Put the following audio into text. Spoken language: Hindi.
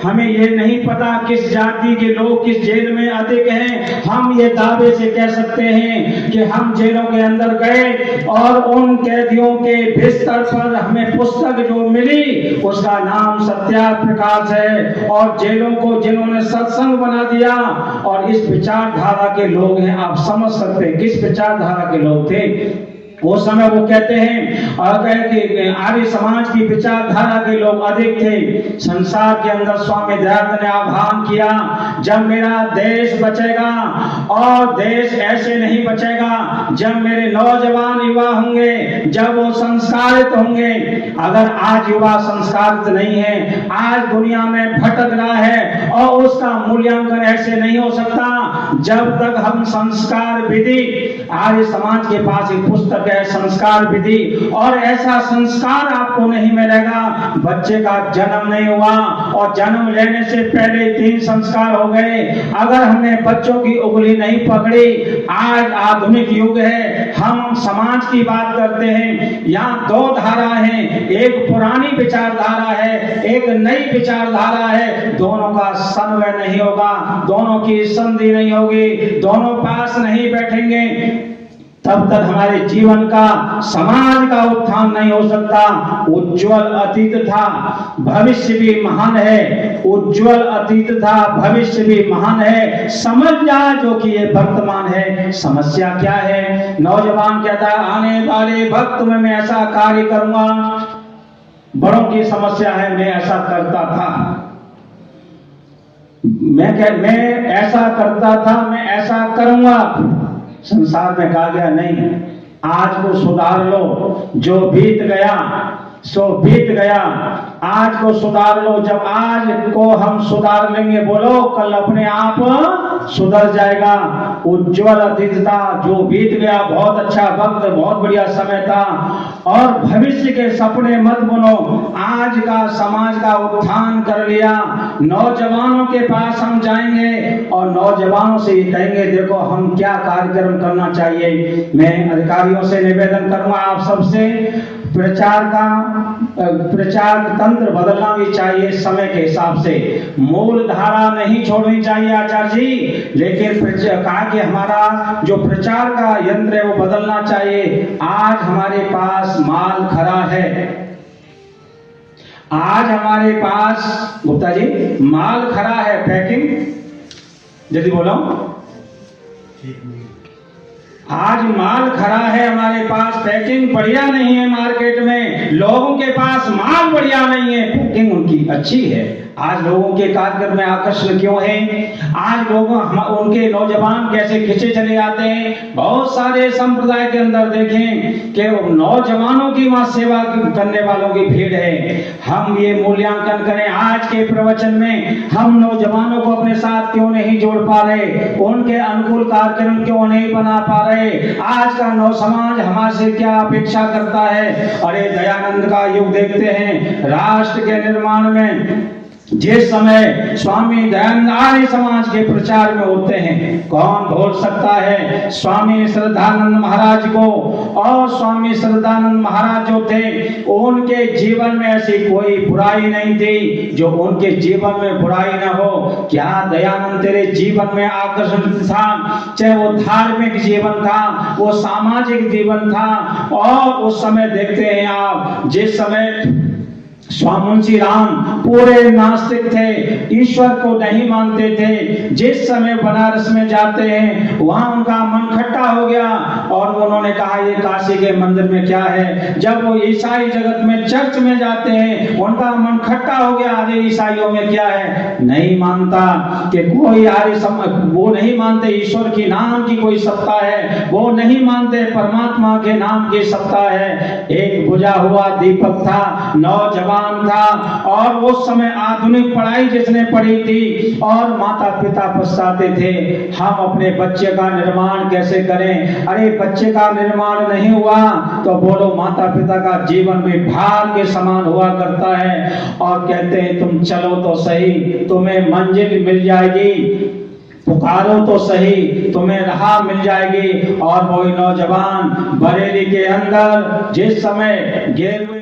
हमें ये नहीं पता किस जाति के लोग किस जेल में अधिक हैं। हम ये दावे से कह सकते हैं कि हम जेलों के अंदर गए और उन कैदियों के बिस्तर पर हमें पुस्तक जो मिली उसका नाम सत्या प्रकाश है। और जेलों को जिन्होंने सत्संग बना दिया और इस विचारधारा के लोग हैं, आप समझ सकते हैं किस विचारधारा के लोग थे उस समय। वो कहते हैं और कहे कि आर्य समाज की विचारधारा के लोग अधिक थे। संसार के अंदर स्वामी दयानंद ने आह्वान किया, जब मेरा देश बचेगा और देश ऐसे नहीं बचेगा जब मेरे नौजवान युवा होंगे, जब वो संस्कारित होंगे। अगर आज युवा संस्कारित नहीं है, आज दुनिया में भटक रहा है और उसका मूल्यांकन ऐसे नहीं हो सकता जब तक हम संस्कार विधि, आर्य समाज के पास एक पुस्तक है संस्कार विधि, और ऐसा संस्कार आपको नहीं मिलेगा। बच्चे का जन्म नहीं हुआ और जन्म लेने से पहले 3 संस्कार हो गए। अगर हमने बच्चों की उंगली नहीं पकड़ी, आज आधुनिक युग है, हम समाज की बात करते हैं, यहाँ 2 धारा हैं, एक पुरानी विचारधारा है, एक नई विचारधारा है। दोनों का समन्वय नहीं होगा, दोनों की संधि नहीं होगी, दोनों पास नहीं बैठेंगे, तब तक हमारे जीवन का समाज का उत्थान नहीं हो सकता। उज्जवल अतीत था, भविष्य भी महान है। उज्जवल अतीत था, भविष्य भी महान है। समझ जा जो कि ये वर्तमान है। समस्या क्या है? नौजवान कहता है आने वाले वक्त में मैं ऐसा कार्य करूंगा। बड़ों की समस्या है मैं ऐसा करता था, मैं ऐसा करता था, मैं ऐसा करूंगा। संसार में कहा गया नहीं, आज को सुधार लो, जो बीत गया सो बीत गया। आज को सुधार लो, जब आज को हम सुधार लेंगे, बोलो कल अपने आप सुधर जाएगा। उज्जवल अतीत था, जो बीत गया बहुत अच्छा वक्त, बहुत बढ़िया समय था। और भविष्य के सपने मत बुनो, आज का समाज का उत्थान कर लिया। नौजवानों के पास हम जाएंगे और नौजवानों से ही कहेंगे देखो हम क्या कार्यक्रम करना चाहिए। मैं अधिकारियों से निवेदन करूंगा आप सबसे, प्रचार तंत्र बदलना भी चाहिए समय के हिसाब से। मूल धारा नहीं छोड़नी चाहिए आचार्य जी, लेकिन कहा कि हमारा जो प्रचार का यंत्र है वो बदलना चाहिए। आज हमारे पास माल खरा है, आज हमारे पास गुप्ता जी माल खरा है। पैकिंग यदि बोलो, आज माल खरा है हमारे पास, पैकिंग बढ़िया नहीं है मार्केट में। लोगों के पास माल बढ़िया नहीं है, पैकिंग उनकी अच्छी है। आज लोगों के कार्यक्रम में आकर्षण क्यों है? आज लोगों उनके नौजवान कैसे खिंचे चले जाते हैं। बहुत सारे संप्रदाय के अंदर देखें कि नौजवानों की वहां सेवा करने वालों की भीड़ है। हम ये मूल्यांकन करें, आज के प्रवचन में हम नौजवानों को अपने साथ क्यों नहीं जोड़ पा रहे, उनके अनुकूल कार्यक्रम क्यों नहीं बना पा रहे। आज का नौ समाज हमारे से क्या अपेक्षा करता है? अरे दयानंद का युग देखते हैं, राष्ट्र के निर्माण में जिस समय स्वामी दयानंद आर्य समाज के प्रचार में होते हैं, कौन भूल सकता है स्वामी श्रद्धानंद महाराज को। और स्वामी श्रद्धानंद महाराज जो थे उनके जीवन में ऐसी कोई बुराई नहीं थी जो उनके जीवन में बुराई न हो। क्या दयानंद तेरे जीवन में आकर्षण था? चाहे वो धार्मिक जीवन था, वो सामाजिक जीवन था। और उस समय देखते हैं आप, जिस समय मुंशी राम पूरे नास्तिक थे, ईश्वर को नहीं मानते थे, जिस समय बनारस में जाते हैं वहां उनका मन खट्टा हो गया और उन्होंने कहा ये काशी के मंदिर में क्या है। जब वो ईसाई जगत में चर्च में जाते हैं उनका मन खट्टा हो गया, अरे ईसाइयों में क्या है, नहीं मानता कि कोई वो नहीं मानते ईश्वर की नाम की कोई सत्ता है, वो नहीं मानते परमात्मा के नाम की सत्ता है। एक बुझा हुआ दीपक था, नौजवान था, और उस समय आधुनिक पढ़ाई जिसने पढ़ी थी और माता पिता पछताते थे हम अपने बच्चे का निर्माण कैसे करें। अरे बच्चे का निर्माण नहीं हुआ तो बोलो माता पिता का जीवन भी भार के समान हुआ करता है। और कहते हैं तुम चलो तो सही, तुम्हें मंजिल मिल जाएगी, पुकारो तो सही, तुम्हें राह मिल जाएगी। और वही नौजवान बरेली के अंदर जिस समय गेरुए